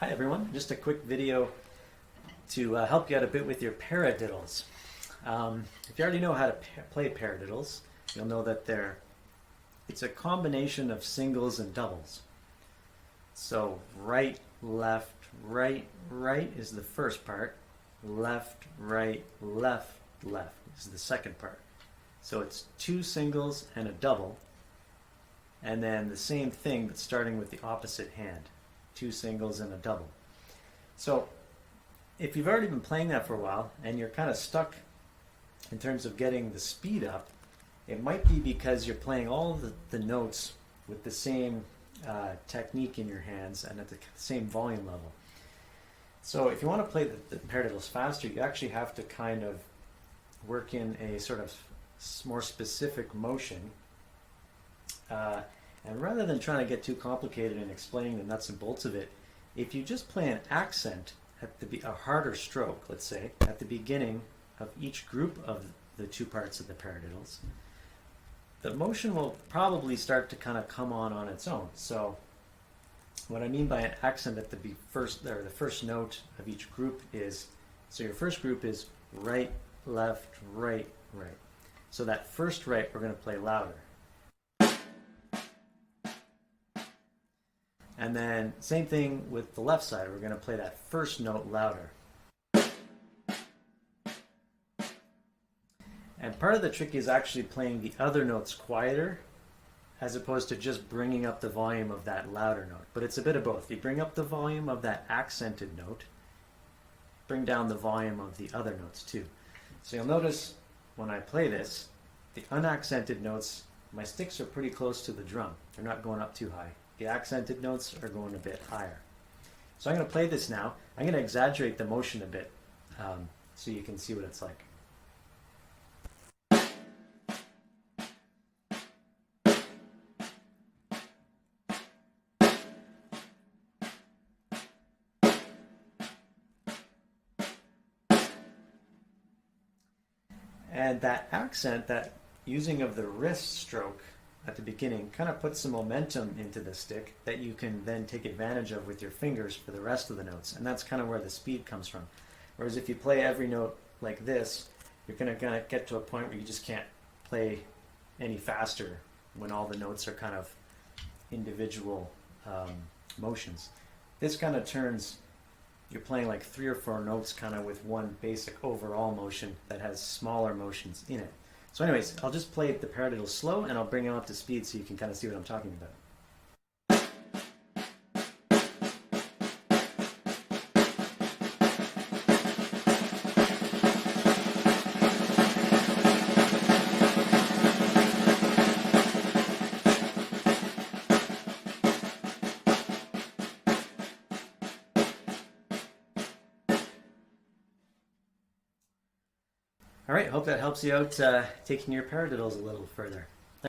Hi everyone, just a quick video to help you out a bit with your paradiddles. If you already know how to play paradiddles, you'll know that it's a combination of singles and doubles. So right, left, right, right is the first part. Left, right, left, left is the second part. So it's two singles and a double. And then the same thing, but starting with the opposite hand. Two singles and a double. So if you've already been playing that for a while and you're kind of stuck in terms of getting the speed up, it might be because you're playing all the notes with the same technique in your hands and at the same volume level. So if you want to play the paradiddles faster, you actually have to kind of work in a sort of more specific motion. And rather than trying to get too complicated and explaining the nuts and bolts of it, if you just play an accent at a harder stroke, let's say, at the beginning of each group of the two parts of the paradiddles, the motion will probably start to kind of come on its own. So what I mean by an accent at the first note of each group is, so your first group is right, left, right, right. So that first right we're going to play louder. And then same thing with the left side. We're going to play that first note louder. And part of the trick is actually playing the other notes quieter as opposed to just bringing up the volume of that louder note. But it's a bit of both. You bring up the volume of that accented note, bring down the volume of the other notes too. So you'll notice when I play this, the unaccented notes, my sticks are pretty close to the drum. They're not going up too high. The accented notes are going a bit higher. So I'm going to play this now. I'm going to exaggerate the motion a bit so you can see what it's like. And that accent, that using of the wrist stroke at the beginning, kind of puts some momentum into the stick that you can then take advantage of with your fingers for the rest of the notes. And that's kind of where the speed comes from. Whereas if you play every note like this, you're going to get to a point where you just can't play any faster when all the notes are kind of individual motions. This kind of turns, you're playing like 3 or 4 notes kind of with one basic overall motion that has smaller motions in it. So anyways, I'll just play the paradiddle slow and I'll bring it up to speed so you can kind of see what I'm talking about. All right, hope that helps you out taking your paradiddles a little further.